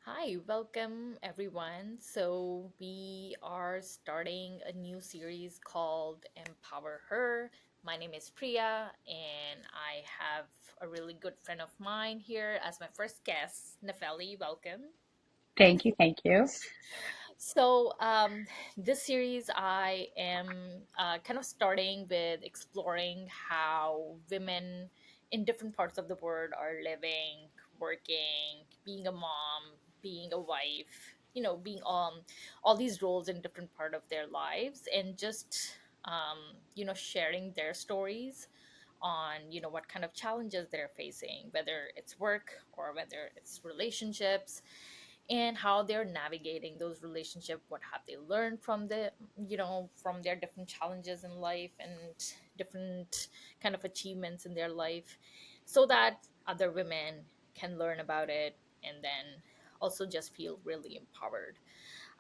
Hi, welcome everyone. So, we are starting a new series called Empower Her. My name is Priya, and I have a really good friend of mine here as my first guest, Nefeli. Welcome. Thank you. Thank you. So, this series, I am kind of starting with exploring how women in different parts of the world are living, working, being a mom, being a wife, being all these roles in different part of their lives, and just sharing their stories on what kind of challenges they're facing, whether it's work or whether it's relationships, and how they're navigating those relationships, what have they learned from from their different challenges in life and different kind of achievements in their life, so that other women can learn about it and then also just feel really empowered.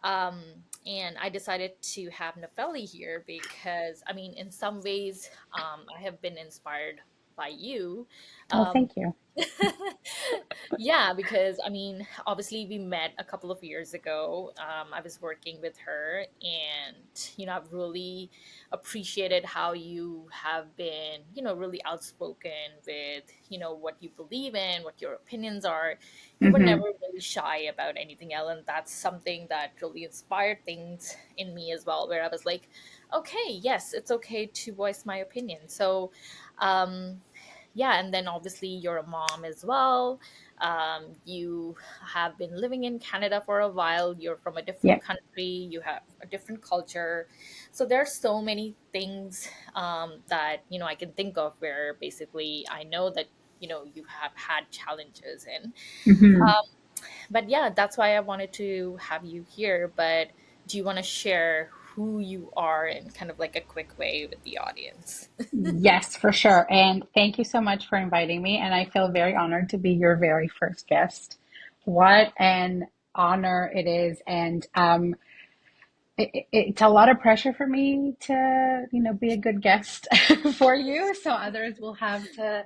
And I decided to have Nefeli here because, I mean, in some ways, I have been inspired by you. Oh, um, thank you. yeah, because I mean, obviously, we met a couple of years ago. I was working with her, and I've really appreciated how you have been, really outspoken with, what you believe in, what your opinions are. You were never Hmm. really shy about anything else, and that's something that really inspired things in me as well. Where I was like, okay, yes, it's okay to voice my opinion. So, um, yeah, and then obviously you're a mom as well. You have been living in Canada for a while. You're from a different Yeah. country. You have a different culture. So there's so many things that I can think of where basically I know that you have had challenges in. Hmm. But yeah, that's why I wanted to have you here. But do you want to share who you are in kind of like a quick way with the audience? Yes, for sure. And thank you so much for inviting me. And I feel very honored to be your very first guest. What an honor it is. And it's a lot of pressure for me to, be a good guest for you. So others will have to,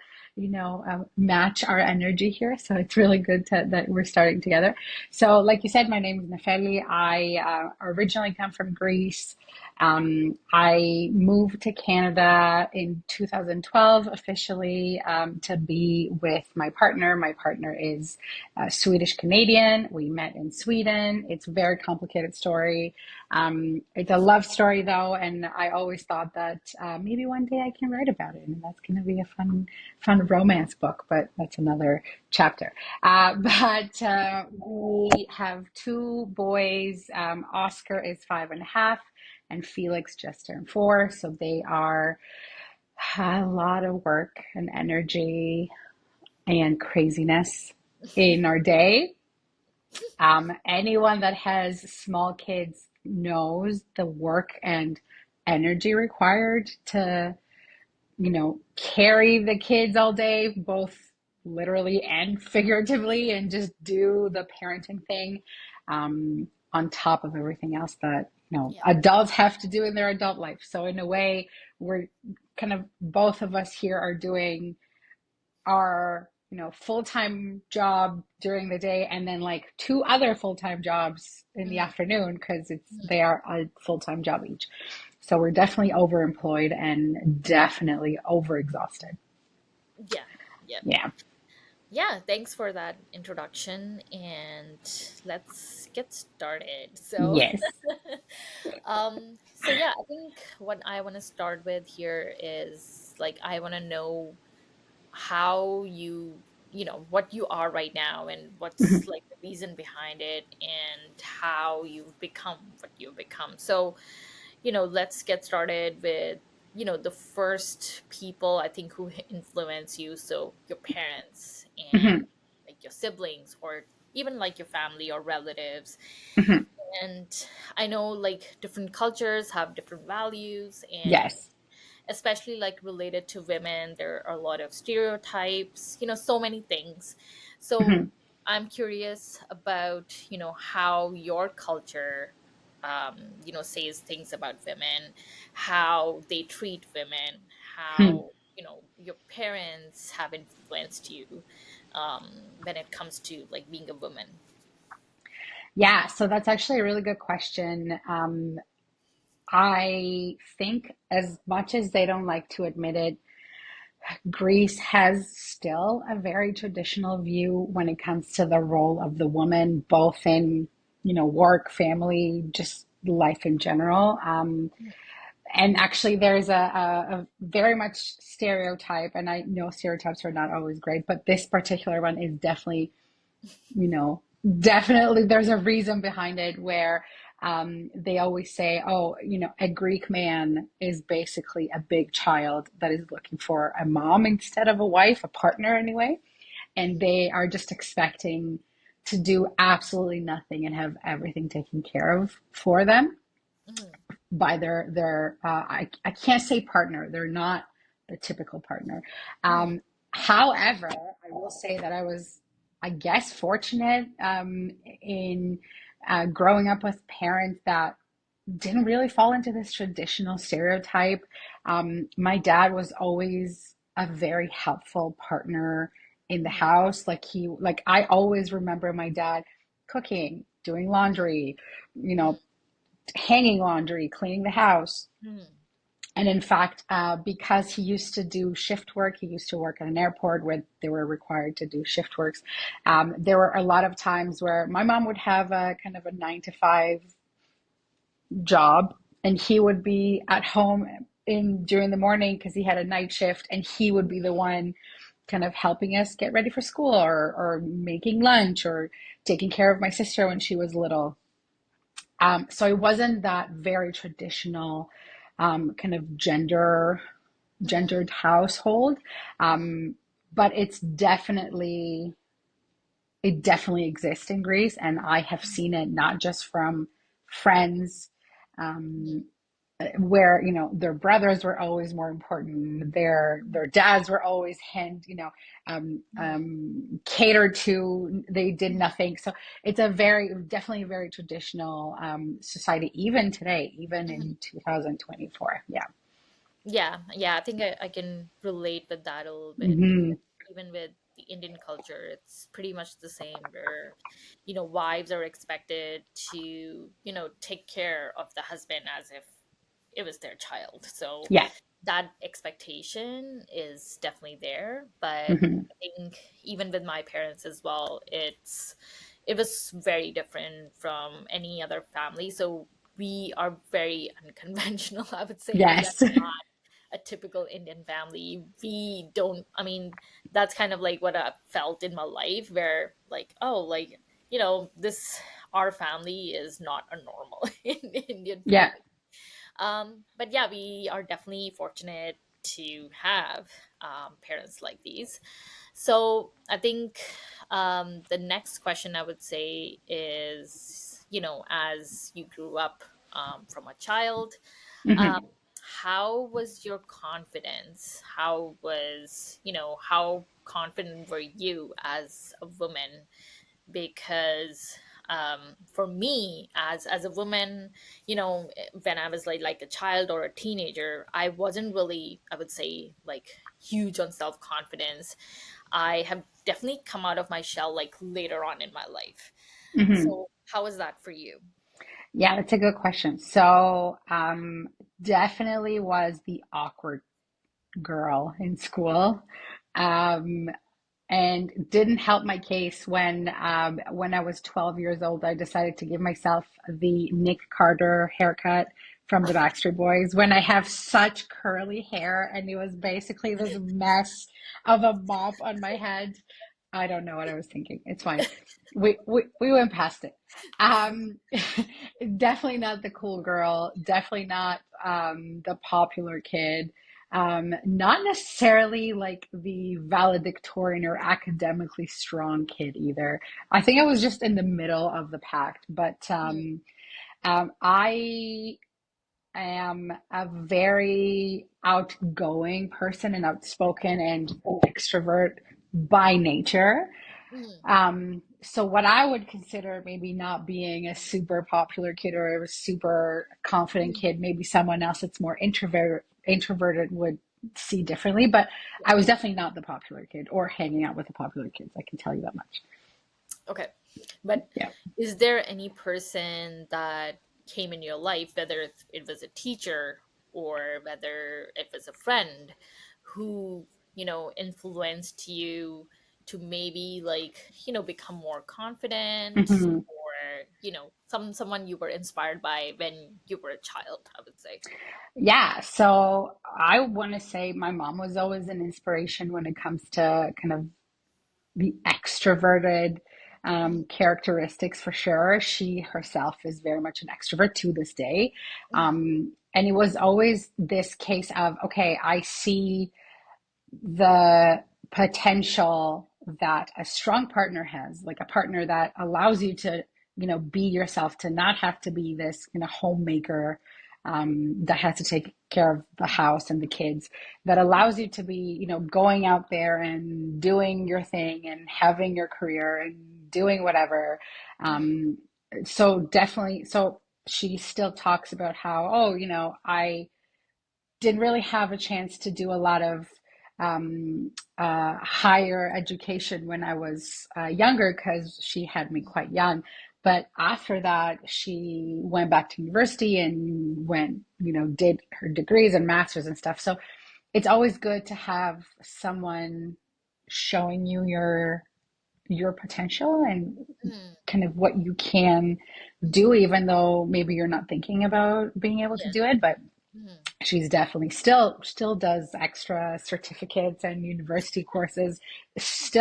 match our energy here. So it's really good that we're starting together. So, like you said, my name is Nefeli. I originally come from Greece. I moved to Canada in 2012 officially to be with my partner. My partner is Swedish Canadian. We met in Sweden. It's a very complicated story. It's a love story though, and I always thought that maybe one day I can write about it, and that's going to be a fun romance book. But that's another chapter. But we have two boys. Oscar is 5.5, and Felix just turned 4. So they are a lot of work and energy and craziness in our day. Anyone that has small kids knows the work and energy required to, carry the kids all day, both literally and figuratively, and just do the parenting thing on top of everything else that, Yeah. adults have to do in their adult life. So, in a way, we're kind of both of us here are doing our full-time job during the day and then like two other full-time jobs in the Mhm. afternoon because it's they are a full-time job each, so we're definitely overemployed and definitely overexhausted. Yeah. Yeah. Yeah. Yeah, thanks for that introduction, and let's get started. So, Yes. so yeah, I think what I want to start with here is like I want to know how what you are right now and what's Mhm. like the reason behind it and how you've become what you've become. So, let's get started with, the first people I think who influence you. So your parents and Mhm. like your siblings or even like your family or relatives. Mhm. And I know like different cultures have different values, and Yes. especially like related to women, there are a lot of stereotypes, so many things. So Mhm. I'm curious about, how your culture, says things about women, how they treat women, Hmm. how, your parents have influenced you when it comes to like being a woman. Yeah, so that's actually a really good question. I think as much as they don't like to admit it, Greece has still a very traditional view when it comes to the role of the woman, both in, work, family, just life in general. And actually, there's a very much stereotype, and I know stereotypes are not always great, but this particular one is definitely, you know, definitely there's a reason behind it where they always say, oh, a Greek man is basically a big child that is looking for a mom instead of a wife, a partner anyway. And they are just expecting to do absolutely nothing and have everything taken care of for them Mm-hmm. by I can't say partner. They're not the typical partner. Mm-hmm. However, I will say that I was, I guess, fortunate in growing up with parents that didn't really fall into this traditional stereotype. My dad was always a very helpful partner in the Mm-hmm. house. Like I always remember my dad cooking, doing laundry, you know, hanging laundry, cleaning the house. Mm-hmm. And in fact, because he used to do shift work, he used to work at an airport where they were required to do shift works. There were a lot of times where my mom would have a kind of a 9 to 5 job, and he would be at home in during the morning because he had a night shift, and he would be the one kind of helping us get ready for school or making lunch or taking care of my sister when she was little. So it wasn't that very traditional kind of Mm-hmm. gendered household, um, but it definitely exists in Greece, and I have seen it not just from friends, Mm-hmm. um, where their brothers were always more important, their dads were always catered to, they did nothing. So it's definitely a very traditional society, even today, even Mm-hmm. in 2024. Yeah. Yeah, yeah, I think I can relate with that a little bit because Hmm. even with the Indian culture, it's pretty much the same where, wives are expected to, take care of the husband as if it was their child. So Yeah. that expectation is definitely there. But Hmm. I think even with my parents as well, it was very different from any other family. So we are very unconventional, I would say. We are Yes. a typical Indian family. We don't, I mean, that's kind of like what I felt in my life where, like, oh, like, this, our family is not a normal Indian Yeah. family. But yeah, we are definitely fortunate to have parents like these. So I think the next question I would say is, as you grew up from a child, um, Hmm. how was your confidence? How confident were you as a woman? Because for me, as a woman, when I was like a child or a teenager, I wasn't really, I would say, like huge on self confidence. I have definitely come out of my shell like later on in my life. Hmm. So how was that for you? Yeah, that's a good question. So, definitely was the awkward girl in school. Um, and didn't help my case when I was 12 years old. I decided to give myself the Nick Carter haircut from the Backstreet Boys when I have such curly hair, and it was basically this mess of a mop on my head. I don't know what I was thinking. It's fine. We went past it. Um, Definitely not the cool girl. Definitely not the popular kid. Not necessarily like the valedictorian or academically strong kid either. I think I was just in the middle of the pack. But I am a very outgoing person and outspoken and an extrovert by nature. Mhm. So what I would consider maybe not being a super popular kid or a super confident Mhm. kid, maybe someone else that's more introverted would see differently. But Yeah. I was definitely not the popular kid or hanging out with the popular kids. I can tell you that much. Okay. But Yeah. is there any person that came in your life, whether it was a teacher or whether it was a friend, who, influenced you to maybe like, become more confident, Mhm. or, someone you were inspired by when you were a child, I would say. Yeah, so I want to say my mom was always an inspiration when it comes to kind of the extroverted Mhm, characteristics for sure. She herself is very much an extrovert to this day. mhm, And it was always this case of, okay, I see the potential that a strong partner has, like a partner that allows you to, be yourself, to not have to be this, homemaker that has to take care of the house and the kids, that allows you to be, going out there and doing your thing and having your career and doing whatever. mhm, Um, so definitely, so she still talks about how, oh, I didn't really have a chance to do a lot of higher education when I was younger because she had me quite young. But after that, she went back to university and went, did her degrees and masters and stuff. So it's always good to have someone showing you your potential and mhm. kind of what you can Mhm. do, even though maybe you're not thinking about being able to Yeah. do it. But Mhm. she's definitely still does extra certificates and university courses,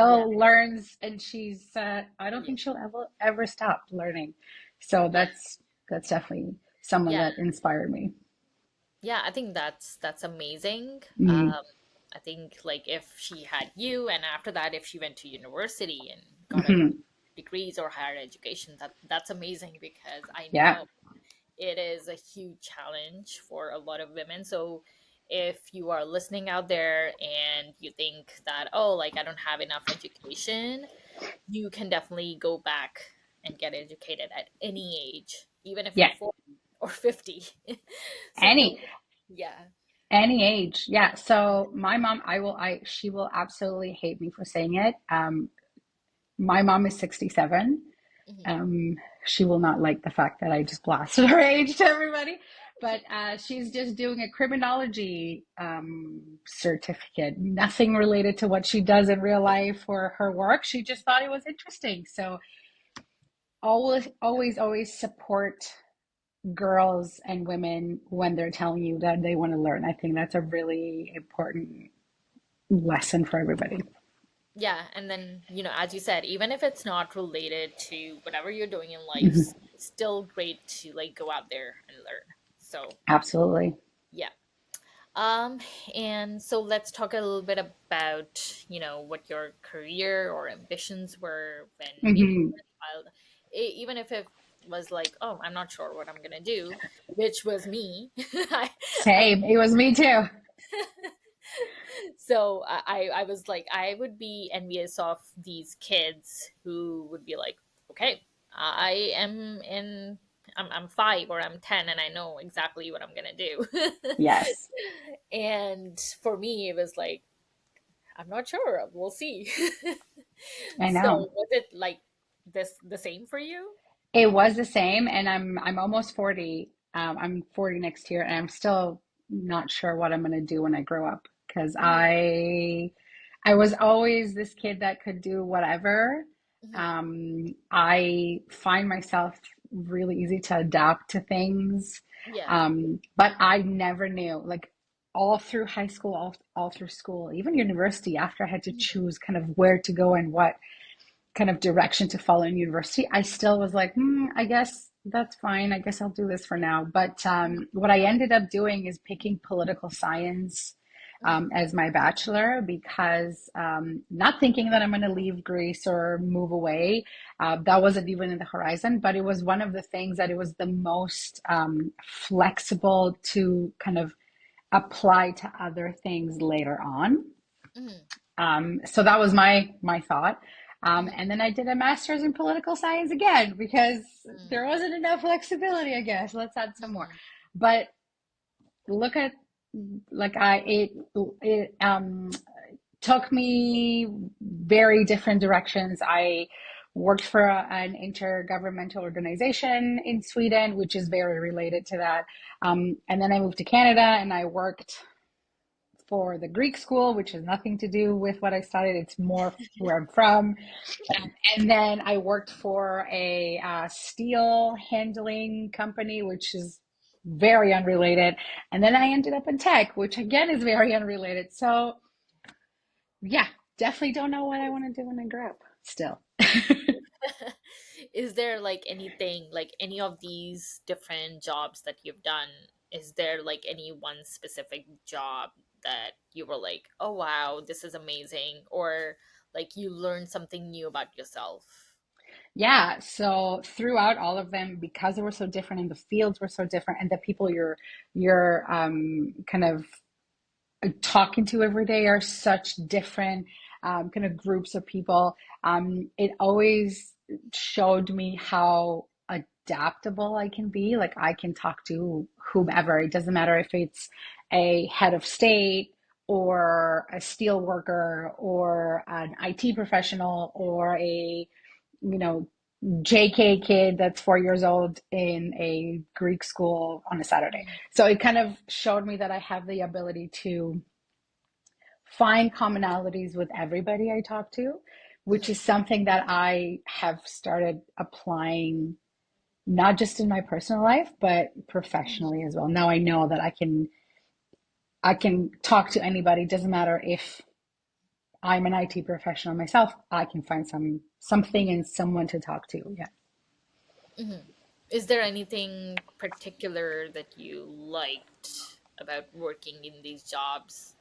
Yeah. still learns, and she's I don't Yeah. think she'll ever stop learning. So Yeah. that's definitely someone Yeah. that inspired me. Yeah. I think that's amazing. Mm-hmm. I think like if she had you, and after that, if she went to university and got a Mm-hmm. degrees or higher education, that's amazing, because I Yeah. know it is a huge challenge for a lot of women. So if you are listening out there and you think that, oh, like I don't have enough education, you can definitely go back and get educated at any age, even if you're Yeah. 40 or 50. So don't, Any yeah. any age. Yeah. So my mom, she will absolutely hate me for saying it. My mom is 67. Mhm. Um, she will not like the fact that I just blasted her age to everybody, but she's just doing a criminology certificate, nothing related to what she does in real life or her work. She just thought it was interesting. So always support girls and women when they're telling you that they want to learn. I think that's a really important lesson for everybody. Yeah, and then, as you said, even if it's not related to whatever you're doing in life, Mhm. it's still great to like go out there and learn. So, Absolutely. yeah. Um, and so let's talk a little bit about, what your career or ambitions were when maybe you Hmm. were a child. Even if it was like, oh, I'm not sure what I'm gonna do, which was me. I Same. It was me too. so I was like, I would be envious of these kids who would be like, okay, I am in, I'm 5 or I'm 10 and I know exactly what I'm gonna do. Yes, And for me, it was like, I'm not sure. We'll see. I So know. was it like this the same for you? It was the same, and I'm almost 40. I'm 40 next year, and I'm still not sure what I'm going to do when I grow up because Mhm, I was always this kid that could do whatever. mhm. I find myself really easy to adapt to things, Yeah. but I never knew, like all through high school, all through school, even university, after I had to Mhm, choose kind of where to go and what kind of direction to follow in university, I still was like, I guess that's fine. I guess I'll do this for now. But mhm, what I ended up doing is picking political science mhm, as my bachelor because not thinking that I'm going to leave Greece or move away. That wasn't even in the horizon, but it was one of the things that it was the most flexible to kind of apply to other things later on. mhm, So that was my thought. mhm, And then I did a master's in political science again because there mhm, wasn't enough flexibility, I guess. Let's add some more. mhm, But look at like it took me very different directions. I worked for an intergovernmental organization in Sweden, which is very related to that. And then I moved to Canada and I worked for the Greek school, which has nothing to do with what I studied. It's more where I'm from. And then I worked for a steel handling company, which is very unrelated. And then I ended up in tech, which again is very unrelated. So, yeah, definitely don't know what I want to do when I grow up still. Is there like anything, like any of these different jobs that you've done, is there like any one specific job that you were like, oh wow, this is amazing, or like you learned something new about yourself? Yeah, so throughout all of them, because they were so different and the fields were so different, and the people you're kind of talking to every day are such different kind of groups of people. It always showed me how adaptable I can be. Like I can talk to whomever. It doesn't matter if it's a head of state or a steel worker or an IT professional or a, you know, JK kid that's 4 years old in a Greek school on a Saturday. Mhm. So it kind of showed me that I have the ability to find commonalities with everybody I talk to, which Mhm. is something that I have started applying not just in my personal life, but Mhm. professionally as well. Now I know that I can talk to anybody. Doesn't matter if I'm an IT professional myself, I can find something and someone to talk to. Yeah. Mhm. Is there anything particular that you liked about working in these jobs?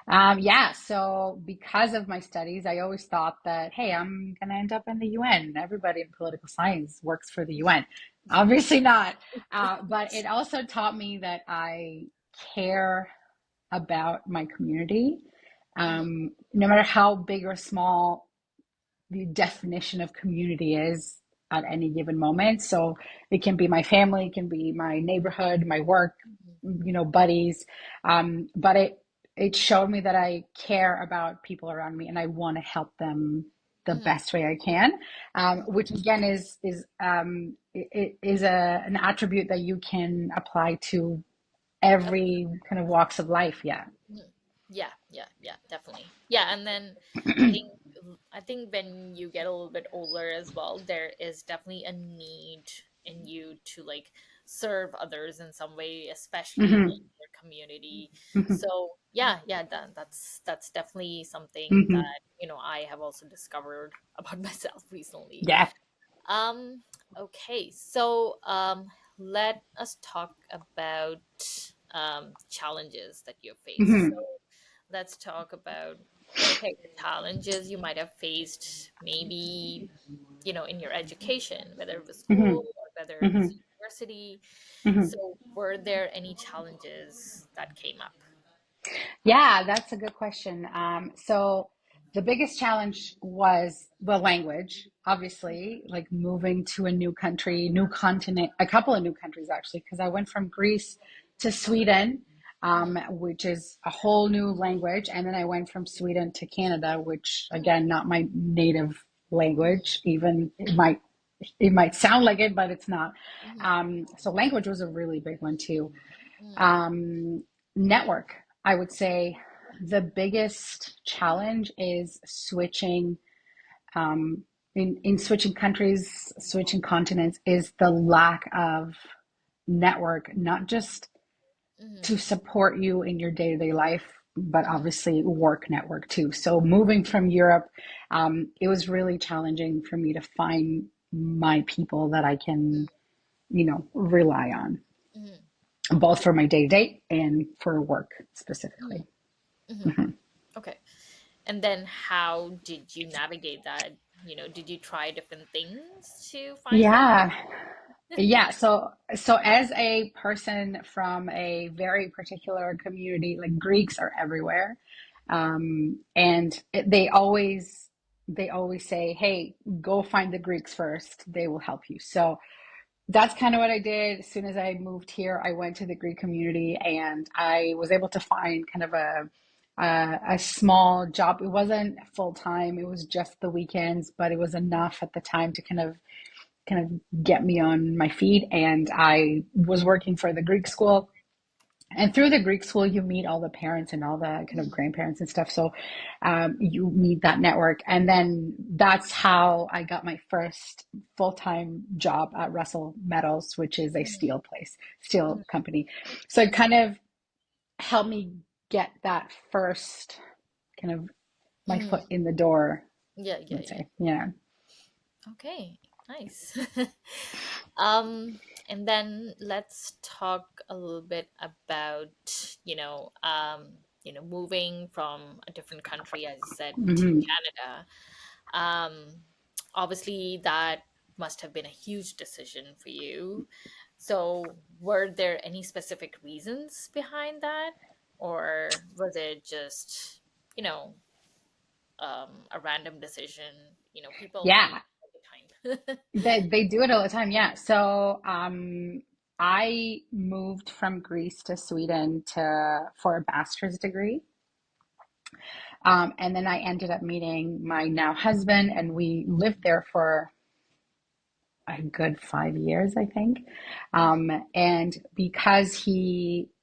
Yeah, so because of my studies, I always thought that, hey, I'm going to end up in the UN. Everybody in political science works for the UN. Obviously not. But it also taught me that I care about my community. Mhm. No matter how big or small the definition of community is at any given moment. So it can be my family, it can be my neighborhood, my work, Mhm. buddies. But it showed me that I care about people around me and I want to help them the Mhm. best way I can, Mhm. which again is an attribute that you can apply to every kind of walks of life. Yeah. Mhm. Yeah, yeah, yeah, definitely. Yeah, and then I think I think when you get a little bit older as well, there is definitely a need in you to like serve others in some way, especially in Hmm. like your community. Hmm. So yeah, yeah, that's definitely something Hmm. that, I have also discovered about myself recently. Yeah. Um, okay, so let us talk about challenges that you faced. So Hmm. let's talk about, okay, challenges you might have faced maybe, in your education, whether it was Hmm. school or whether it Hmm. was university. Hmm. So were there any challenges that came up? Yeah, that's a good question. So the biggest challenge was the language, obviously, like moving to a new country, new continent, a couple of new countries actually, because I went from Greece to Sweden, Mhm. which is a whole new language, and then I went from Sweden to Canada, which Mhm. again, not my native language. Even it might sound like it, but it's not. Mhm. So language was a really big one too. Mhm. Um, Network, I would say the biggest challenge is switching in switching countries, switching continents is the lack of network, not just Mhm. to support you in your day-to-day life, but Mhm. obviously work network too. So moving from Europe, it was really challenging for me to find my people that I can, rely on, Mhm. both for my day-to-day and for work Mhm. specifically. Mhm. Okay. And then how did you navigate that? Did you try different things to find that? Yeah. Yeah. So as a person from a very particular community, like Greeks are everywhere. And they always say, hey, go find the Greeks first. They will help you. So that's kind of what I did. As soon as I moved here, I went to the Greek community and I was able to find kind of a small job. It wasn't full time. It was just the weekends, but it was enough at the time to kind of get me on my feet. And I was working for the Greek school. And through the Greek school, you meet all the parents and all the kind of Mm, grandparents and stuff. So you meet that network. And then that's how I got my first full time job at Russell Metals, which is a mm, steel place, steel mm, company. So it kind of helped me get that first kind of my foot mm. in the door, Yeah, I yeah, would yeah. say. Yeah. Okay, nice. Um, and then let's talk a little bit about, moving from a different country, as you said, to Hmm. Canada. Um, Obviously, that must have been a huge decision for you. So, were there any specific reasons behind that, or was it just, you know, a random decision? People move Yeah. all the time. They do it all the time. Yeah. So I moved from Greece to Sweden to for a master's degree. And then I ended up meeting my now husband, and we lived there for a good 5 years, I think. Mhm, And because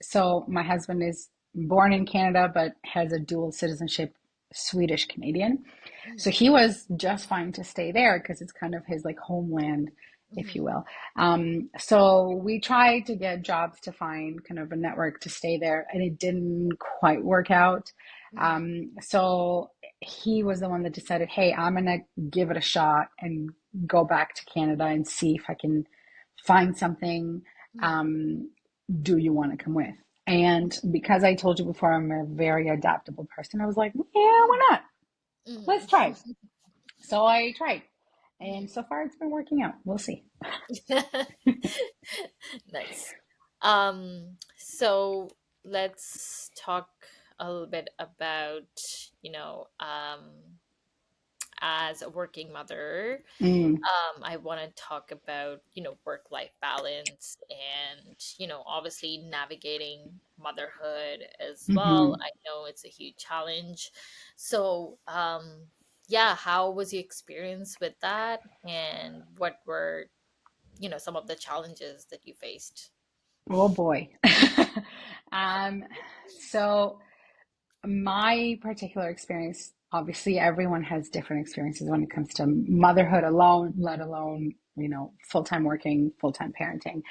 so my husband is born in Canada, but has a dual citizenship, Swedish Canadian. So mhm, he was just fine to stay there because it's kind of his like homeland, if you mhm, will. So we tried to get jobs to find kind of a network to stay there, and it didn't quite work out. mhm, So he was the one that decided, hey, I'm gonna give it a shot and go back to Canada and see if I can find something. mhm, Um, do you want to come with? And because I told you before, I'm a very adaptable person, I was like, yeah, why mhm, not? Let's try. mhm, So I tried. And mhm. so far it's been working out. We'll see. Nice. So let's talk a little bit about, you know, um, as a working mother. Mm, I want to talk about, work-life balance and, obviously navigating motherhood as well. hmm. I know it's a huge challenge. So, yeah, how was your experience with that? And what were, some of the challenges that you faced? Oh boy. um, so my particular experience, obviously everyone has different experiences when it comes to motherhood alone, let alone, full-time working, full-time parenting.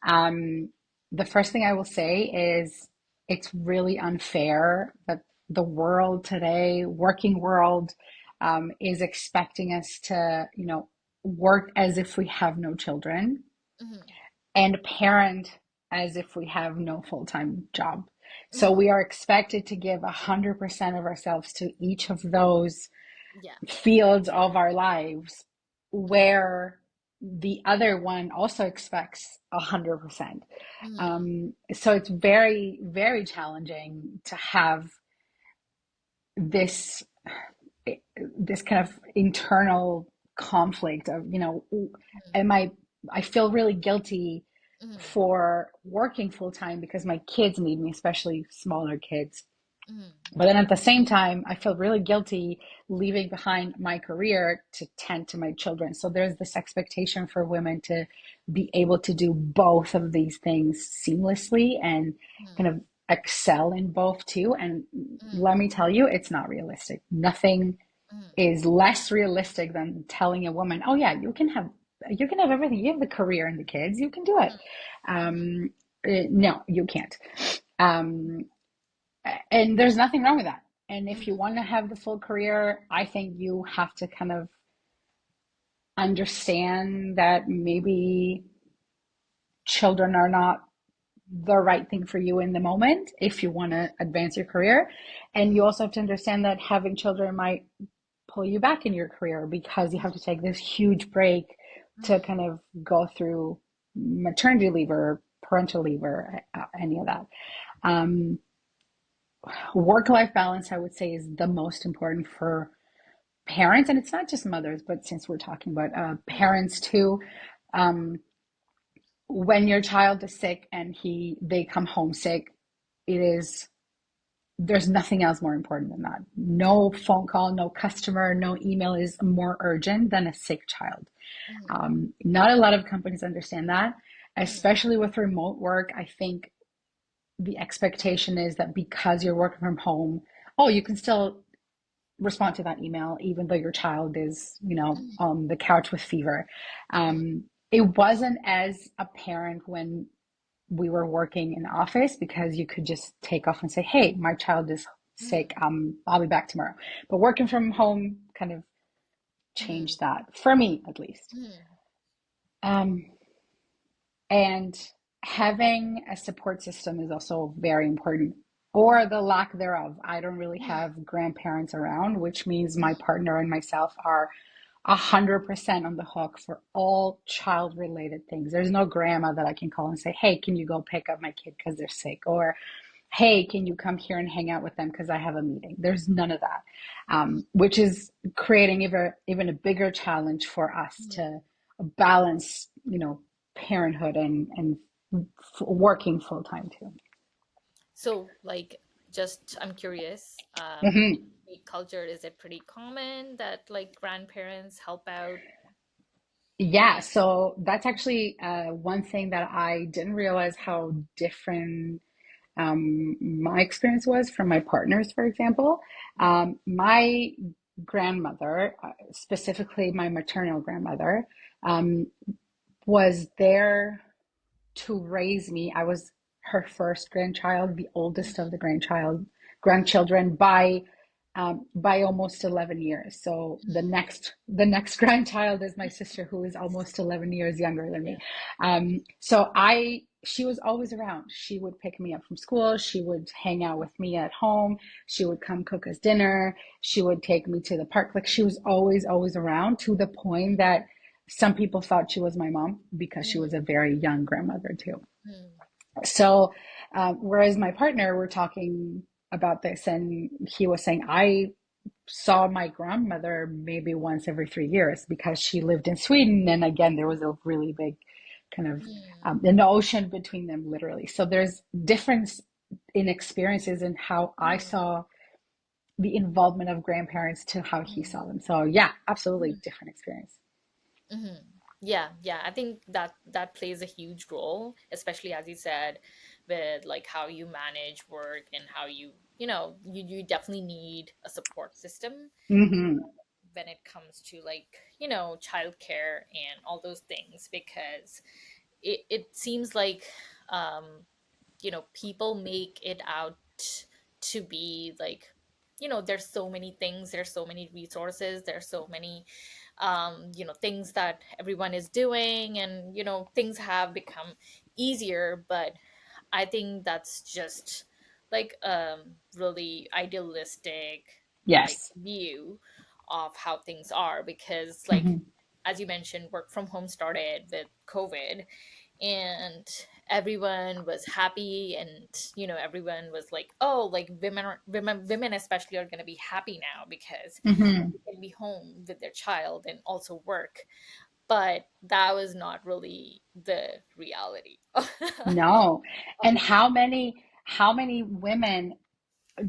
Um, the first thing I will say is it's really unfair that the world today, working world, is expecting us to, work as if we have no children Hmm. and parent as if we have no full-time job. So Hmm. we are expected to give 100% of ourselves to each of those Yeah. fields of our lives, Hmm. where the other one also expects 100%. Hmm. So it's very, very challenging to have this this kind of internal conflict of, am I feel really guilty Hmm. for working full time because my kids need me, especially smaller kids. Hmm. But then at the same time, I feel really guilty leaving behind my career to tend to my children. So there's this expectation for women to be able to do both of these things seamlessly and kind of excel in both too. And Hmm. let me tell you, it's not realistic. Nothing Hmm. is less realistic than telling a woman, "Oh yeah, you can have everything. You have the career and the kids. You can do it." Hmm. Um, no, you can't. Um, and there's nothing wrong with that. And if you Hmm. want to have the full career, I think you have to kind of understand that maybe children are not the right thing for you in the moment if you want to advance your career. And you Hmm. also have to understand that having children might pull you back in your career because you have to take this huge break to Hmm. kind of go through maternity leave or parental leave or any of that. Um, Work life balance, I would say, is the most important for parents. And it's not just mothers, but since we're talking about Hmm. parents too, um, when your child is sick and they come home sick, it is there's nothing else more important than that. Yeah. No phone call, no customer, no email is more urgent than a sick child. Mm-hmm. Not a lot of companies understand that, Mm-hmm. especially with remote work. I think the expectation is that because you're working from home, oh, you can still respond to that email even though your child is, on the couch with fever. It wasn't as apparent when we were working in office because you could just take off and say, "Hey, my child is sick. Mm-hmm. I'll be back tomorrow." But working from home kind of Mm-hmm. changed that for me, at least. Mm-hmm. Um, and having a support system is also very important, or the lack thereof. I don't really have grandparents around, which means my partner and myself are 100% on the hook for all child related things. There's no grandma that I can call and say, "Hey, can you go pick up my kid because they're sick?" Or, "Hey, can you come here and hang out with them because I have a meeting?" There's none of that, which is creating even a bigger challenge for us Mm-hmm. to balance, parenthood and working full time too. So, like, just I'm curious, Mhm. the culture, is it pretty common that like grandparents help out? Yeah, so that's actually one thing that I didn't realize how different my experience was from my partners, for example. Mm, My grandmother, specifically my maternal grandmother, um, was there to raise me. I was her first grandchild, the oldest of the grandchildren by almost 11 years. So the next grandchild is my sister, who is almost 11 years younger than me. yeah. So she was always around. She would pick me up from school. She would hang out with me at home. She would come cook us dinner. She would take me to the park. Like, she was always, always around, to the point that some people thought she was my mom because she was a very young grandmother too. Mm, So, whereas my partner, we're talking about this, and he was saying, I saw my grandmother maybe once every 3 years because she lived in Sweden. And again, there was a really big kind of mm, an ocean between them, literally. So there's difference in experiences in how I mm, saw the involvement of grandparents to how he saw mm, them. So yeah, absolutely mm, different experience. mm. Yeah, yeah. I think that plays a huge role, especially as you said, with like how you manage work and how you definitely need a support system Hmm. when it comes to like childcare and all those things, because it seems like um people make it out to be like there's so many things, there's so many resources, there's so many things that everyone is doing, and things have become easier. But I think that's just like really idealistic like Yes. view of how things are, because like Hmm. as you mentioned, work from home started with COVID, and everyone was happy, and everyone was like, oh, like women especially are going to be happy now because Hmm. they can be home with their child and also work. But that was not really the reality of No. And the how many women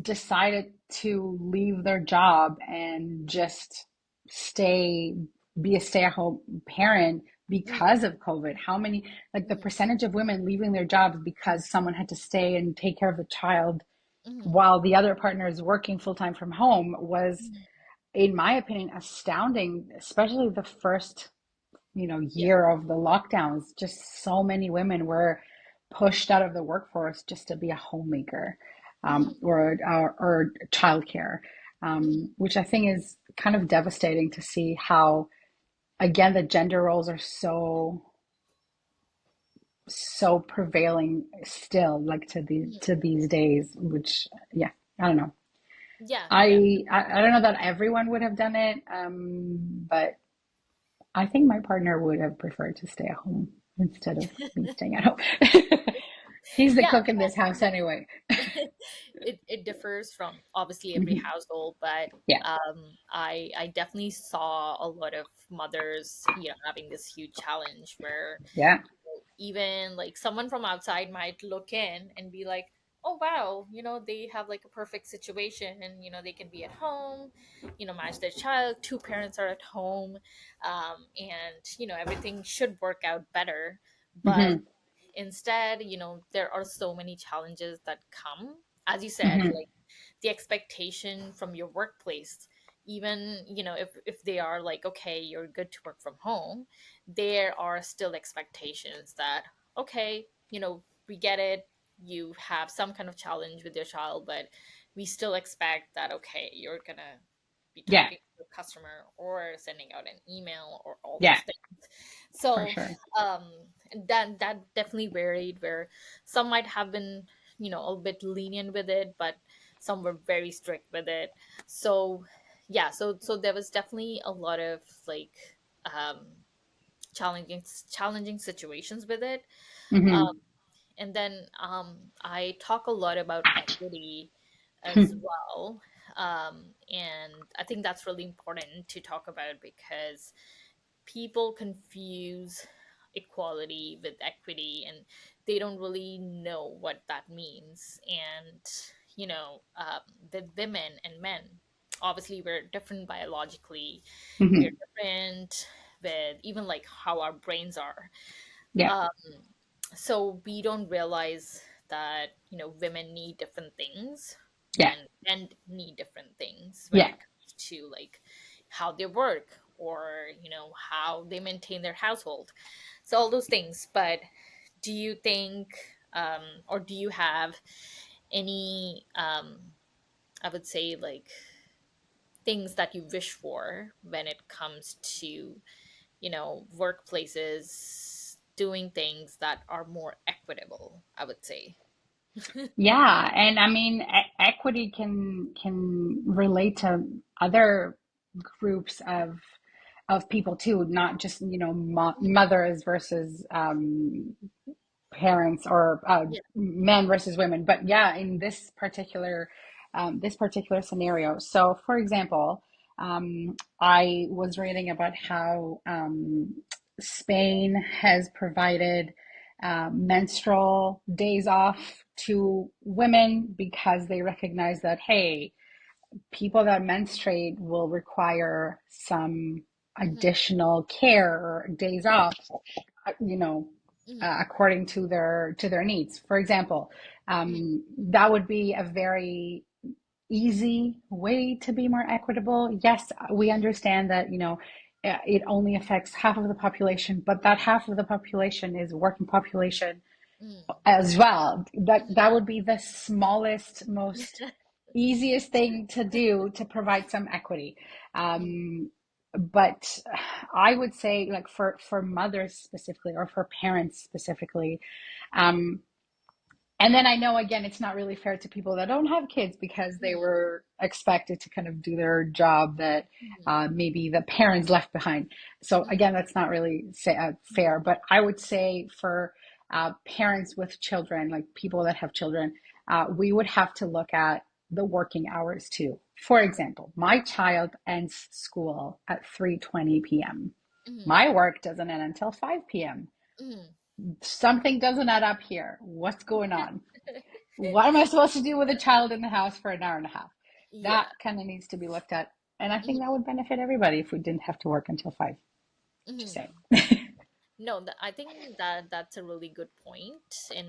decided to leave their job and just stay be a stay-at-home parent Mm, because of COVID? How many, like, the mm, percentage of women leaving their jobs because someone had to stay and take care of the child mm, while the other partner is working full-time from home was, mm. in my opinion, astounding, especially the first Yeah. year of the lockdowns. Just so many women were pushed out of the workforce just to be a homemaker, Mm, or childcare, mm, which I think is kind of devastating to see how, again, the gender roles are so prevailing still, like, to mm. these days. Which, yeah, I don't know. Yeah, yeah. I don't know that everyone would have done it, but I think my partner would have preferred to stay at home instead of me staying at home. He's the Yeah, cook in this house anyway. it differs from obviously every Mhm. household, but Yeah, I definitely saw a lot of mothers having this huge challenge where yeah. even like someone from outside might look in and be like, oh wow, they have like a perfect situation, and they can be at home, manage their child, two parents are at home, and everything should work out better. But Hmm. instead, there are so many challenges that come, as you said, Hmm. like the expectation from your workplace. Even if they are like, okay, you're good to work from home, there are still expectations that, okay, we get it, you have some kind of challenge with your child, but we still expect that, okay, you're gonna be Yeah, talking to a customer or sending out an email or all yeah, those things. for So sure. um that definitely varied, where some might have been a bit lenient with it, but some were very strict with it. So yeah, so there was definitely a lot of like um challenging situations with it. um, Hmm. and then I talk a lot about equity as well. And I think that's really important to talk about, because people confuse equality with equity, and they don't really know what that means. And with women and men, obviously we're different biologically, we're Hmm. different with even like how our brains are. Yeah, um, so we don't realize that women need different things, yeah, and men need different things when yeah. it comes to like how they work, or how they maintain their household, so all those things. But do you think, or do you have any, I would say, like things that you wish for when it comes to workplaces doing things that are more equitable, I would say. Yeah, and I mean, equity can relate to other groups of people too, not just, Mhm. mothers versus parents, or Yeah. men versus women. But yeah, in this particular scenario. So, for example, I was reading about how Spain has provided menstrual days off to women because they recognize that, hey, people that menstruate will require some Hmm. additional care or days off, you know, Hmm. according to their needs. For example, Hmm. that would be a very easy way to be more equitable. Yes, we understand that, it only affects half of the population, but that half of the population is working population Hmm. as well. That would be the smallest, most easiest thing to do to provide some equity. Hmm. But I would say, like, for mothers specifically, or for parents specifically, um, and then I know, again, it's not really fair to people that don't have kids because they Hmm. were expected to kind of do their job that Hmm. maybe the parents left behind. So Hmm. again, that's not really fair. But I would say for parents with children, like people that have children, we would have to look at the working hours too. For example, my child ends school at 3:20 p.m. Hmm. My work doesn't end until 5 p.m. Hmm. Something doesn't add up here. What's going on? What am I supposed to do with a child in the house for an hour and a half? That Yeah. kind of needs to be looked at. And I think that Hmm. would benefit everybody if we didn't have to work until 5, just saying. Hmm. No, I think that that's a really good point. And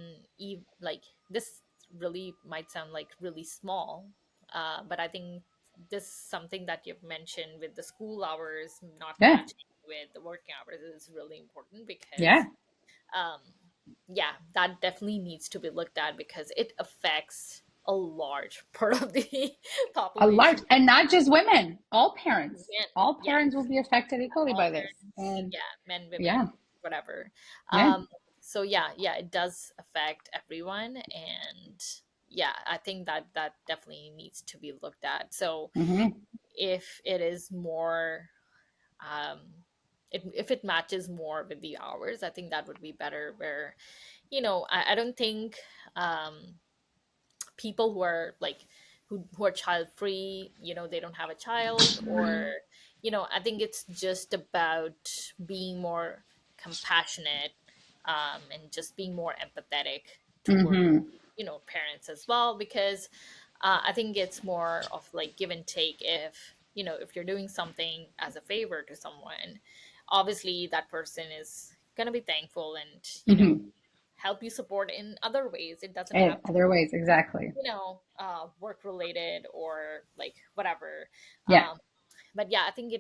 like this really might sound like really small, but I think this something that you've mentioned with the school hours not Yeah, matching with the working hours is really important, yeah. because um, yeah, that definitely needs to be looked at, because it affects a large part of the A large, population. and not just women, all parents. Men, All parents will yes, be affected equally all by this. parents, And yeah, men, yeah, women, whatever. yeah. So yeah, it does affect everyone, and yeah, I think that definitely needs to be looked at. So Hmm. if it is more, um, if it matches more with the hours, I think that would be better. Where I don't think people who are like who are child free, they don't have a child, or I think it's just about being more compassionate, and just being more empathetic toward Hmm. parents as well, because I think it's more of like give and take. If if you're doing something as a favor to someone, obviously that person is going to be thankful and Hmm. help you support in other ways. It doesn't In have to other ways, exactly. work related or like whatever. Yeah. But yeah, I think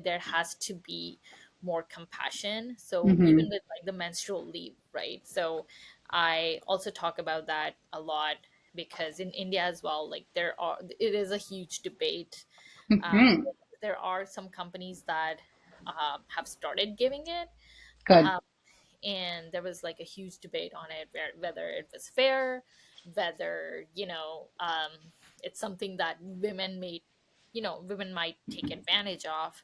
there has to be more compassion. So even Hmm. with like the menstrual leave, right? So I also talk about that a lot, because in India as well, like it is a huge debate. um, Hmm. there are some companies that have started giving it, Good. um, and there was like a huge debate on it, whether it was fair, whether it's something that women might take advantage of,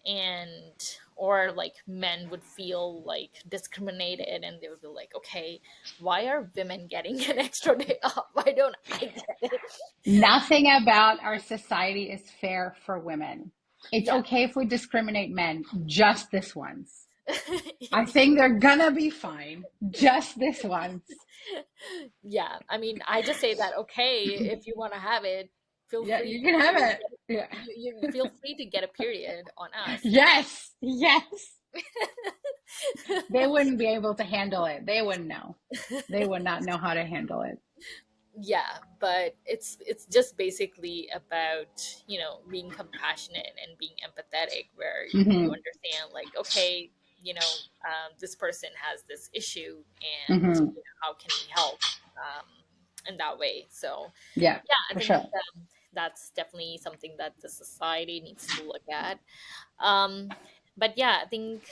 and or like men would feel like discriminated, and they would be like, okay, why are women getting an extra day off? Why don't I get it? Nothing about our society is fair for women. It's Yeah. okay if we discriminate men, just this once. I think they're gonna be fine, just this once. Yeah, I mean, I just say that, okay, if you want to have it, feel Yeah, free you can have to it. Yeah. you feel free to get a period on us. Yes, yes. They wouldn't be able to handle it. They wouldn't know. They would not know how to handle it. Yeah, but it's just basically about being compassionate and being empathetic, where you Hmm. understand, like, okay, this person has this issue, and Hmm. how can we help um, in that way. So Yeah, yeah, I for think sure. that's definitely something that the society needs to look at. um but yeah, I think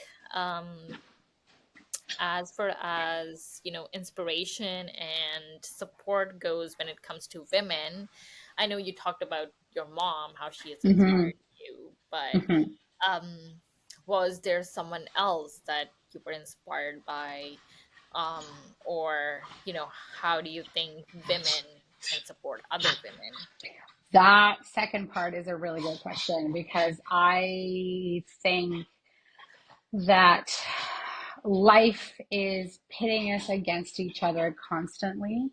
as far as inspiration and support goes when it comes to women, I know you talked about your mom, how she has Hmm. inspired you, but Hmm. um was there someone else that you were inspired by, or how do you think women can support other women? That second part is a really good question because I think that life is pitting us against each other constantly.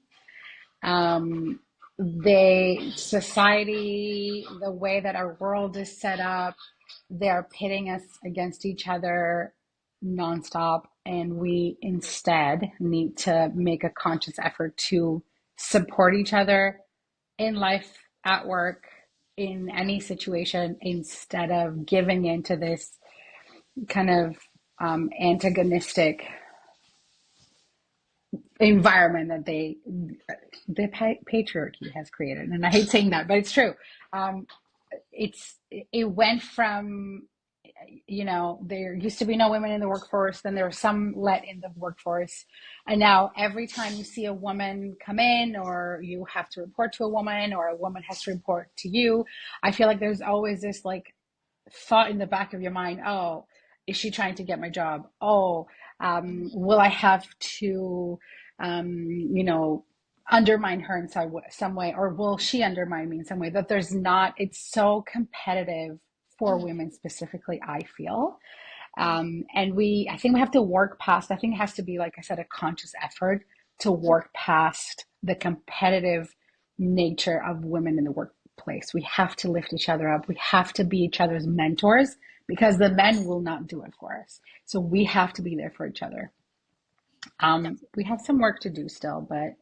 Um, society, the way that our world is set up, they're pitting us against each other nonstop. And we instead need to make a conscious effort to support each other in life, at work, in any situation, instead of giving into this kind of antagonistic environment that the patriarchy has created. And I hate saying that, but it's true. Um, it went from, there used to be no women in the workforce, then there were some let in the workforce, and now every time you see a woman come in, or you have to report to a woman, or a woman has to report to you, I feel like there's always this like thought in the back of your mind, oh, is she trying to get my job? Oh, will I have to, you know, undermine her in some way, or will she undermine me in some way? That there's not, it's so competitive for Mhm, women specifically, I feel. mhm, And I think we have to work past, I think it has to be, like I said, a conscious effort to mhm. work past the competitive nature of women in the workplace. We have to lift each other up. We have to be each other's mentors because the men will not do it for us. So we have to be there for each other. We have some work to do still, but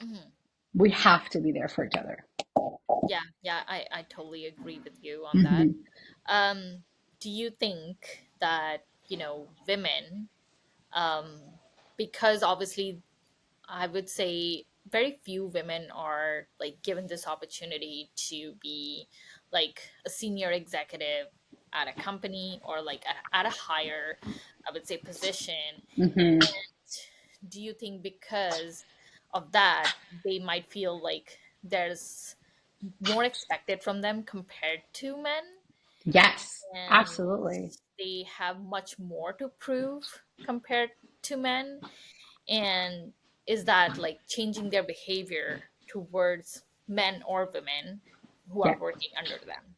Mhm. we have to be there for each other. Yeah, yeah, I totally agree with you on that. Hmm. Do you think that, women, um, because obviously I would say very few women are like given this opportunity to be like a senior executive at a company, or like at a higher, I would say, position. Hmm. Do you think because of that, they might feel like there's more expected from them compared to men, Yes, and absolutely. they have much more to prove compared to men? And is that like changing their behavior towards men or women who Yeah, are working under them?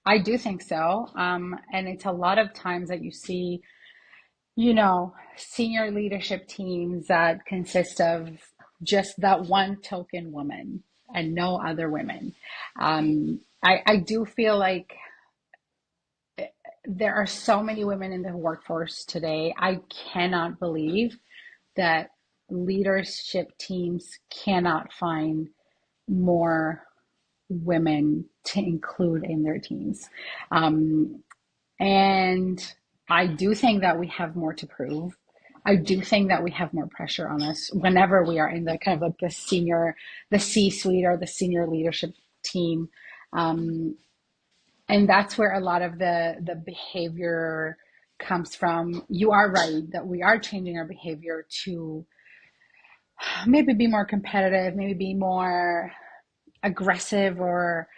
I do think so. And it's a lot of times that you see, senior leadership teams that consist of just that one token woman and no other women. I do feel like there are so many women in the workforce today. I cannot believe that leadership teams cannot find more women to include in their teams. Um, and I do think that we have more to prove. I do think that we have more pressure on us whenever we are in the kind of like the C suite or the senior leadership team. And that's where a lot of the behavior comes from. You are right that we are changing our behavior to maybe be more competitive, maybe be more aggressive or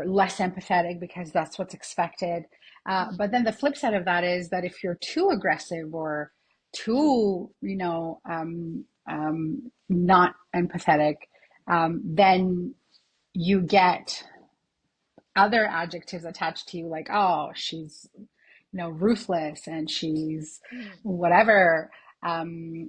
less empathetic because that's what's expected. But then the flip side of that is that if you're too aggressive or too, not empathetic, then you get other adjectives attached to you, like, oh, she's ruthless and she's whatever.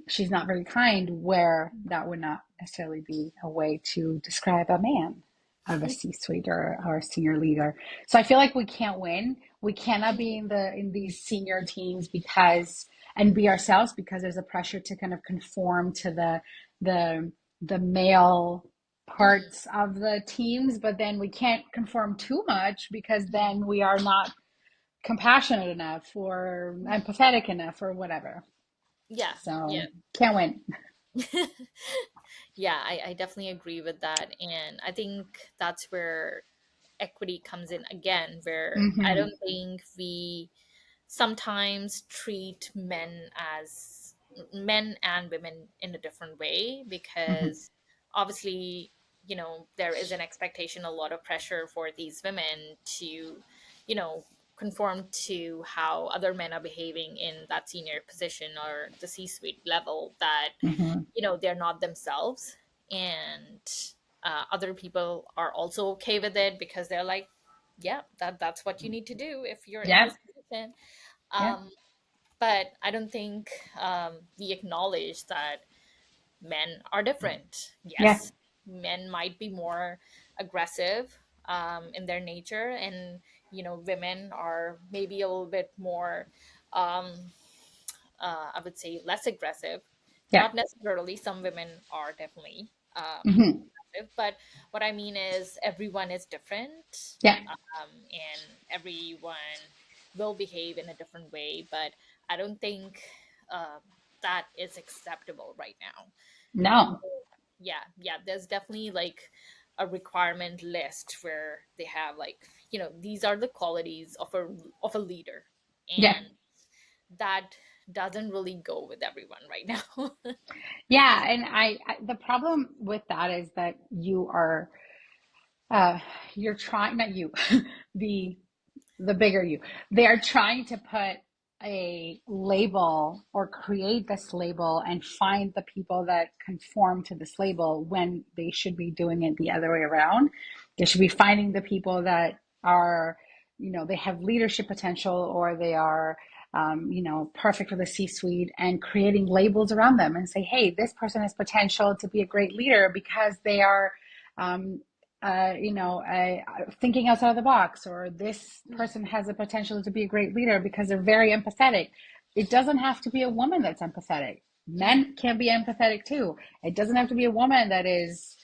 She's not very kind, where that would not necessarily be a way to describe a man of a C-suite or a senior leader. So I feel like we can't win. We cannot be in these senior teams because and be ourselves because there's a pressure to kind of conform to the the male parts of the teams, but then we can't conform too much because then we are not compassionate enough or empathetic enough or whatever. Yeah, yeah. So can't win. Yeah, I definitely agree with that. And I think that's where equity comes in again, where I Mm-hmm. don't think we sometimes treat men and women in a different way, Mm-hmm. because obviously, there is an expectation, a lot of pressure for these women to, conform to how other men are behaving in that senior position or the C-suite level, that Mm-hmm. they're not themselves. And other people are also okay with it, because they're like, yeah, that's what you need to do if you're in Yeah. this position. Yeah. um, but I don't think we acknowledge that men are different. Yeah. Yes, men might be more aggressive in their nature, and women are maybe a little bit more, um, I would say, less aggressive. Yeah. Not necessarily, some women are definitely Mm-hmm. aggressive, but what I mean is everyone is different, Yeah. and everyone will behave in a different way. But I don't think um, that is acceptable right now. So, No. yeah, yeah, there's definitely like a requirement list where they have, like, these are the qualities of a leader, Yeah. and that doesn't really go with everyone right now. Yeah. And the problem with that is that uh, you're trying, not you, the the bigger you. They are trying to put a label or create this label and find the people that conform to this label when they should be doing it the other way around. They should be finding the people that are, they have leadership potential or they are, perfect for the C suite and creating labels around them and say, hey, this person has potential to be a great leader because they are um, thinking outside of the box, or this person has a potential to be a great leader because they're very empathetic. It doesn't have to be a woman that's empathetic. Men can be empathetic too. It doesn't have to be a woman that is,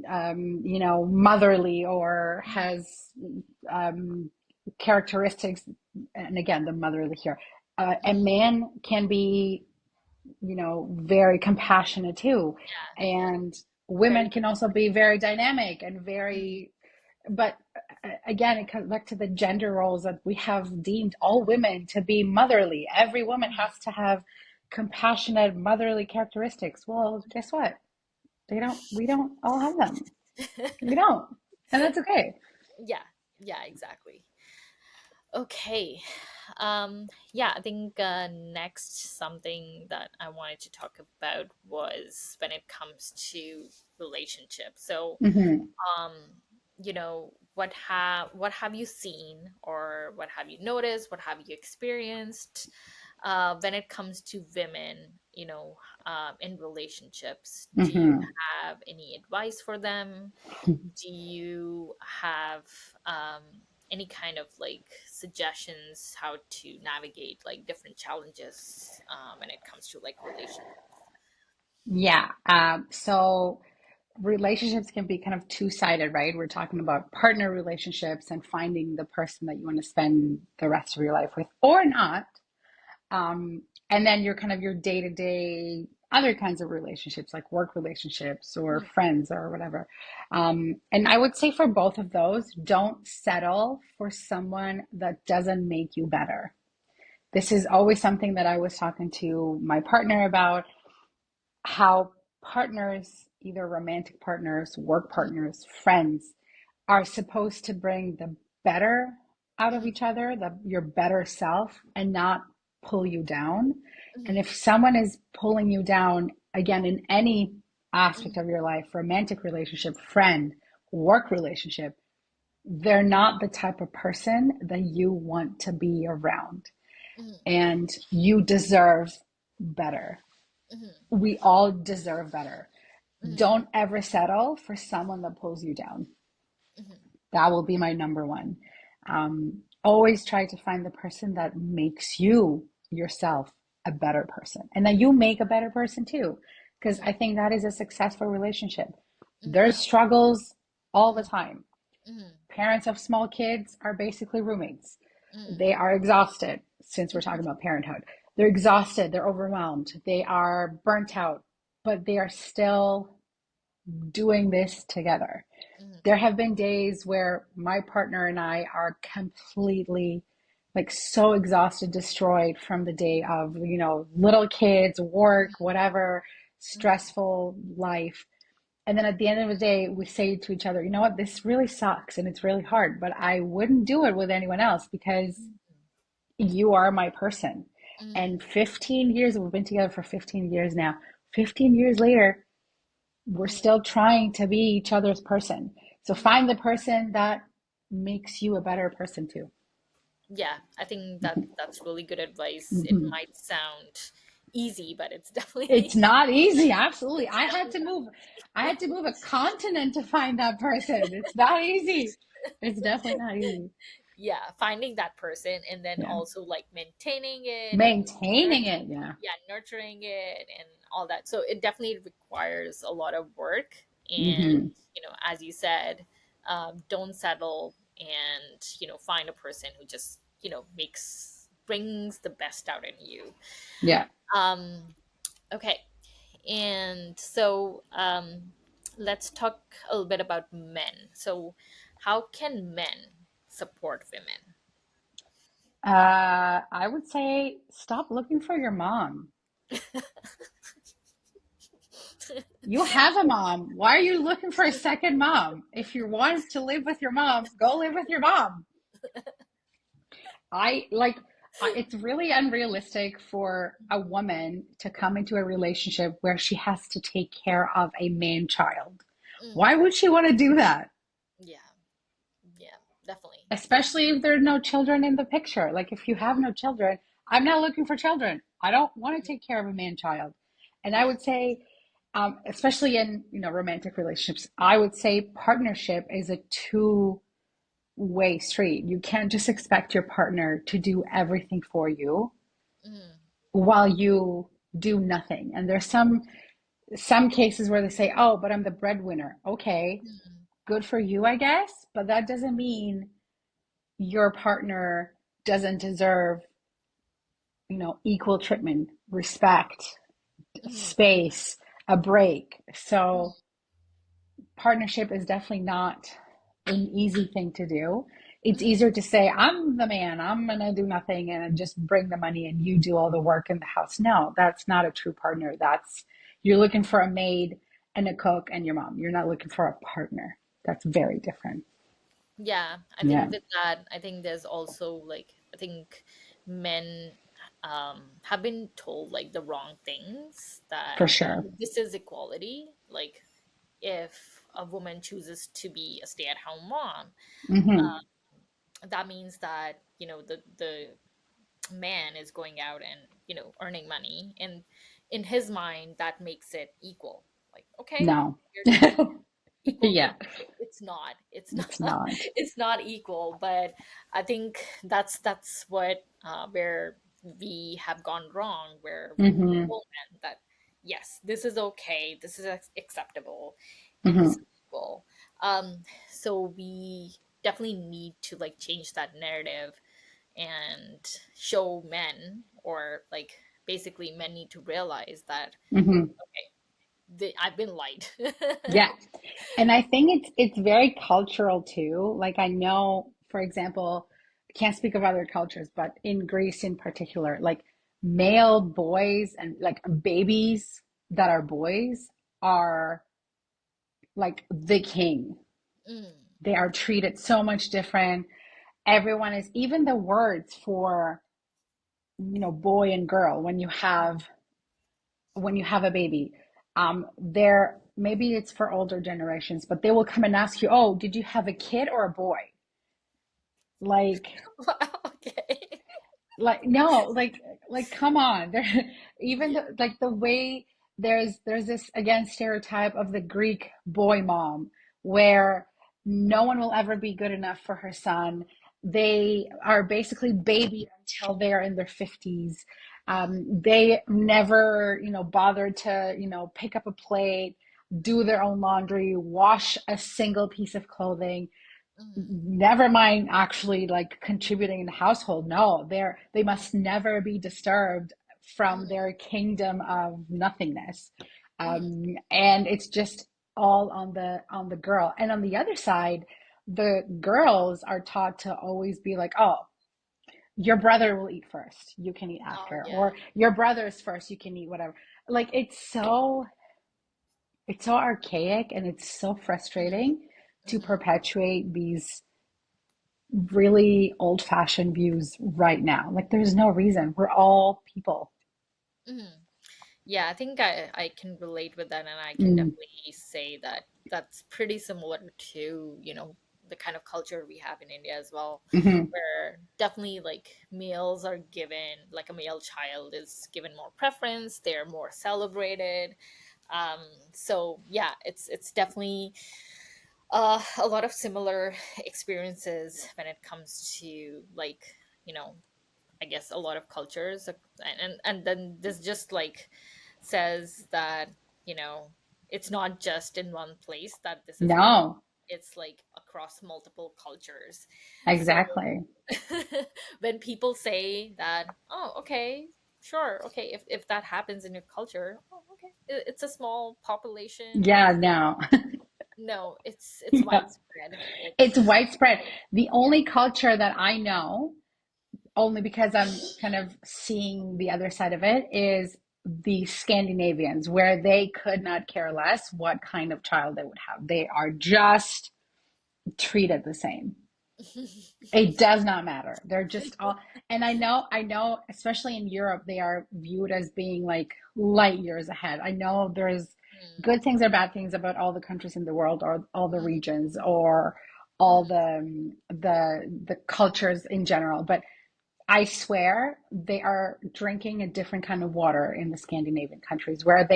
motherly or has um, characteristics. And again, the motherly here. A man can be very compassionate too. Yeah, And very. women can also be very dynamic and very, but again, it comes back to the gender roles that we have deemed all women to be motherly. Every woman has to have compassionate, motherly characteristics. Well, guess what? We don't all have them. We don't. And that's okay. Yeah, yeah, exactly. Okay. Yeah, I think next, something that I wanted to talk about was when it comes to relationships. So, Mm-hmm. um, what have you seen, or what have you noticed? What have you experienced when it comes to women? in relationships. Do you Hmm. have any advice for them? Do you have um, any kind of like suggestions how to navigate like different challenges when it comes to like relationships? Yeah. So relationships can be kind of two-sided, right? We're talking about partner relationships and finding the person that you want to spend the rest of your life with or not. And then your kind of your day-to-day other kinds of relationships like work relationships or Mm, friends or whatever. And I would say for both of those, don't settle for someone that doesn't make you better. This is always something that I was talking to my partner about, how partners, either romantic partners, work mm, partners, friends, are supposed to bring the better out of mm, each other, your better self, and not pull you down. And mm, if someone is pulling you down, again, in any aspect mm, of your life, romantic relationship, friend, work relationship, they're not the type of person that you want to be around. mm, And you deserve better. mm, We all deserve better. mm, Don't ever settle for someone that pulls you down. mm, That will be my number one. Always try to find the person that makes you yourself a better person and that you make a better person too. Because mm, I think that is a successful relationship. mm, There's struggles all the mm, time. mm, Parents of small kids are basically roommates. mm, They are exhausted, since we're mm, talking about parenthood. They're exhausted, they're overwhelmed, they are burnt out, but they are still doing this together. mm, There have been days where my partner and I are completely like so exhausted, destroyed from the day of, little kids, work, whatever, mm, stressful life. And then at the end of the day, we say to each other, you know what, this really sucks and it's really hard, but I wouldn't do it with anyone else because you are my person. mm, And 15 years, we've been together for 15 years now. 15 years later, we're mm, still trying to be each other's person. So mm. find the person that makes you a better person too. Yeah, I think that Mhm. that's really good advice. It Mhm. might sound easy, but it's definitely It's not easy, absolutely. it's definitely not I easy. had to move a continent to find that person. It's not easy. It's definitely not easy. Yeah, finding that person and then Yeah. also like maintaining it and Maintaining nurturing, it, yeah. yeah, nurturing it and all that. So it definitely requires a lot of work. And Hmm. as you said, don't settle, and find a person who just makes brings the best out in you. Yeah. um okay, and so let's talk a little bit about men. So how can men support women? I would say stop looking for your mom. You have a mom. Why are you looking for a second mom? If you want to live with your mom, go live with your mom. I like it's really unrealistic for a woman to come into a relationship where she has to take care of a man child. Why Mm, would she want to do that? yeah, yeah, definitely, Especially if there are no children in the picture. Like if you have no children, I'm not looking for children. I don't want to take care of a man child. And I yeah. would say, especially in romantic relationships, I would say partnership is a two-way street. You can't just expect your partner to do everything for you Mm, while you do nothing. And there's some cases where they say, "Oh, but I'm the breadwinner." Okay, mm, good for you, I guess, but that doesn't mean your partner doesn't deserve, equal treatment, respect, mm, space, a break. mm, So partnership is definitely not an easy thing to do. It's mm. easier to say, I'm the man, I'm going to do nothing and just bring the money and you do all the work in the house. No, that's not a true partner. You're looking for a maid and a cook and your mom. You're not looking for a partner. That's very different. Yeah, I Yeah, think with that, I think there's also like I think men have been told like the wrong things, that for sure. this is equality. Like if a woman chooses to be a stay-at-home mom, Hmm. that means that the man is going out and earning money, and in his mind that makes it equal. Like, okay, No. you're doing equal Yeah, thing. It's not, it's not. it's not. It's not equal. But I think that's what, where we have gone wrong, where we Hmm. told men that yes, this is okay, this is acceptable, and this is Hmm. equal. So we definitely need to like change that narrative and show men, or like basically men need to realize that Hmm. I've been lied. Yeah. And I think it's very cultural too. Like I know, for example, I can't speak of other cultures, but in Greece in particular, like male boys and like babies that are boys are like the king. Mm. They are treated so much different. Everyone is, even the words for, boy and girl when you have a baby, there maybe it's for older generations, but they will come and ask you, oh, did you have a kid or a boy? Like, Okay. no, like come on. There, even Yeah. the way there's this again stereotype of the Greek boy mom where no one will ever be good enough for her son. They are basically baby until they are in their 50s. Mm, They never, bothered to, pick up a plate, do their own laundry, wash a single piece of clothing, mm, never mind actually like contributing in the household. No, they must never be disturbed from mm, their kingdom of nothingness. mm. And it's just all on the girl. And on the other side, the girls are taught to always be like, oh, your brother will eat first, you can eat Oh after, yeah. or your brother's first, you can eat whatever. Like it's so archaic, and it's so Mm, frustrating to mm, perpetuate these really old fashioned views right now. Like, there's no reason. We're all people. mm. Yeah, I think I can relate with that, and I can Mm, definitely say that that's pretty similar to, the kind of culture we have in India as well, hmm. where definitely like males are given, like a male child is given more preference, they're more celebrated. So yeah, it's definitely a lot of similar experiences when it comes to like, you know, I guess a lot of cultures, and then this just like says that, it's not just in one place that this is going. No, It's like across multiple cultures. So exactly. when people say that, oh, okay, sure, okay, if that happens in your culture, oh, okay, it's a small population. Yeah, It's no. No, it's Yeah. widespread. It's It's widespread. The Yeah. only culture that I know, only because I'm kind of seeing the other side of it, is the Scandinavians, where they could not care less what kind of child they would have. They are just treated the same. It does not matter. They're just all, and I know, especially in Europe, they are viewed as being like light years ahead. I know there's Mm, good things or bad things about all the countries in the world, or all the mm, regions, or all mm, the cultures in general. But I swear they are drinking a different kind of water in the Scandinavian countries, where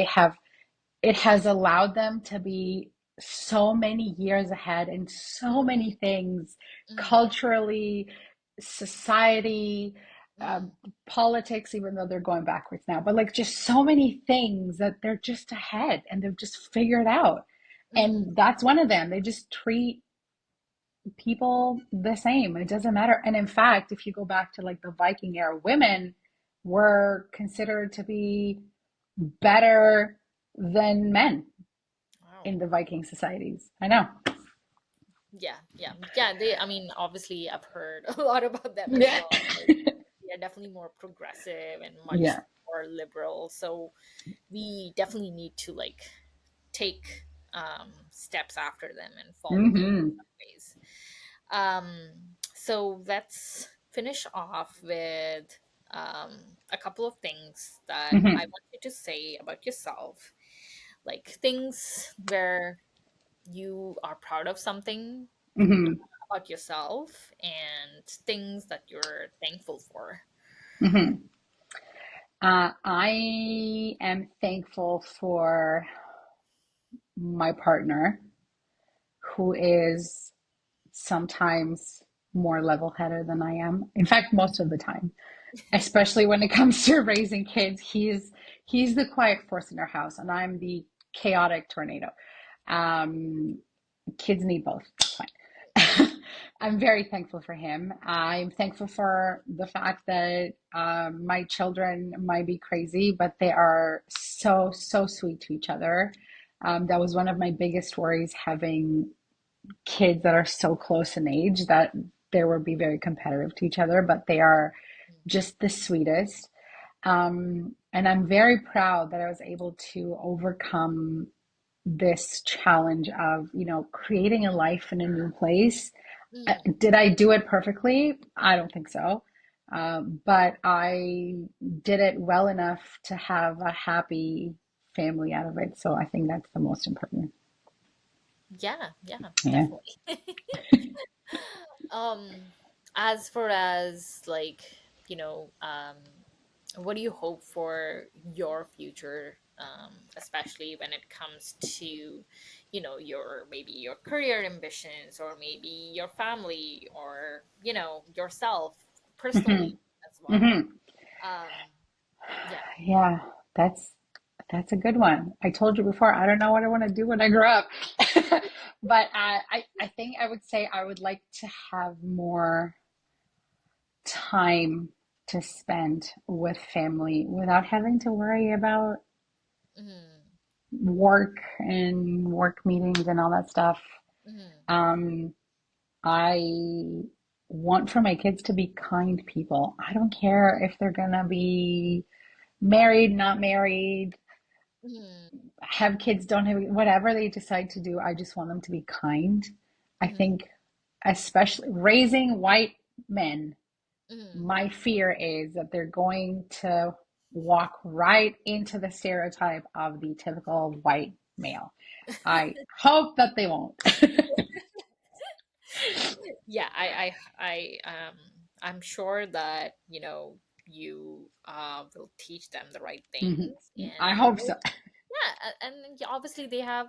it has allowed them to be so many years ahead in so many things, mm, culturally, society, mm, politics, even though they're going backwards now, but like just so many things that they're just ahead and they've just figured out. mm. And that's one of them. They just treat people the same. It doesn't matter. And in fact, if you go back to like the Viking era, women were considered to be better than men Wow. in the Viking societies. I know. Yeah, yeah, yeah. I mean, obviously, I've heard a lot about them as Yeah. well. Like, they're definitely more progressive and much Yeah. more liberal. So we definitely need to like take steps after them and follow them in Hmm. some ways. So let's finish off with a couple of things that I Hmm. want you to say about yourself, like things where you are proud of something Hmm. about yourself, and things that you're thankful for. Hmm. I am thankful for my partner, who is sometimes more level-headed than I am. In fact, most of the time, especially when it comes to raising kids, he's the quiet force in our house, and I'm the chaotic tornado. Um, Kids need both. It's fine. I'm very thankful for him. I'm thankful for the fact that my children might be crazy, but they are so, so sweet to each other. That was one of my biggest worries, having kids that are so close in age, that they will be very competitive to each other, but they are just the sweetest. And I'm very proud that I was able to overcome this challenge of, creating a life in a new place. Mm, Did I do it perfectly? I don't think so. But I did it well enough to have a happy family out of it. So I think that's the most important. yeah, yeah, Yeah. definitely. Um, as far as like, you know, what do you hope for your future, especially when it comes to, your maybe your career ambitions or maybe your family or, yourself personally Hmm. as well. Hmm. Um, yeah. Yeah, that's a good one. I told you before, I don't know what I want to do when I grow up. But I think I would say I would like to have more time to spend with family without having to worry about Mm, work and work meetings and all that stuff. mm, Um, I want for my kids to be kind people. I don't care if they're gonna be married, not married, mm, have kids, don't have, whatever they decide to do. I just want them to be kind. I mm, think, especially raising white men, mm. my fear is that they're going to walk right into the stereotype of the typical white male. I hope that they won't. Yeah, I'm sure that, you will teach them the right Mhm. things, I and hope so. yeah, and yeah, obviously they have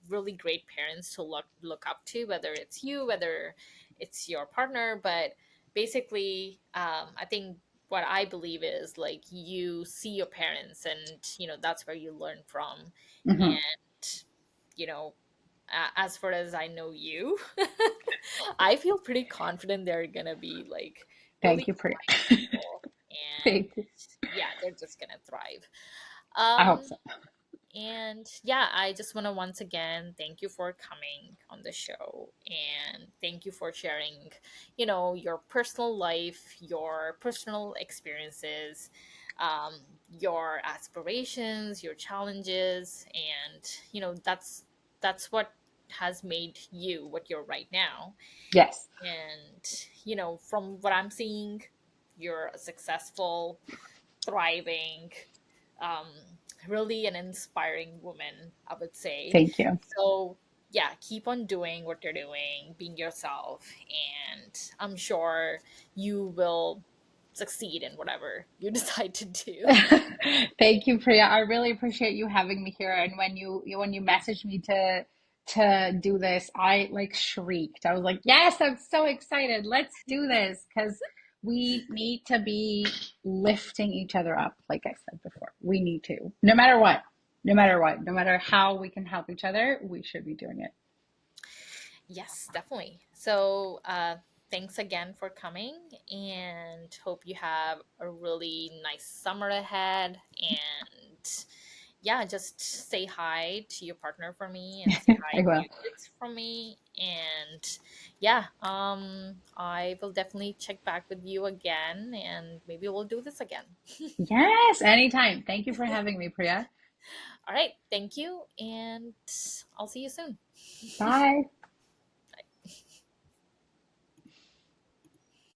really great parents to look up to, whether it's you, whether it's your partner, but basically, I think what I believe is like you see your parents, and that's where you learn from, Mhm. and you know as far as I know you, I feel pretty confident they're gonna be like really Thank you, Priya. kind people, and Thank you. yeah, they're just gonna thrive. I hope Um, so. and yeah, I just want to once again thank you for coming on the show, and thank you for sharing, your personal life, your personal experiences, um, your aspirations, your challenges, and that's what has made you what you're right now. Yes. And from what I'm seeing, you're a successful, thriving, um, really an inspiring woman, I would say. Thank you. So, yeah, keep on doing what you're doing, being yourself, and I'm sure you will succeed in whatever you decide to do. Thank you, Priya. I really appreciate you having me here. And when you messaged me to do this, I like shrieked. I was like, "Yes, I'm so excited. Let's do this," because we need to be lifting each other up, like I said before. We need to. No matter what. No matter what. No matter how we can help each other, we should be doing it. Yes, definitely. So, thanks again for coming, and hope you have a really nice summer ahead. And yeah, just say hi to your partner for me and say hi I to will. your kids from me. And yeah, I will definitely check back with you again, and maybe we'll do this again. Yes, anytime. Thank you for having me, Priya. All right, thank you, and I'll see you soon. Bye.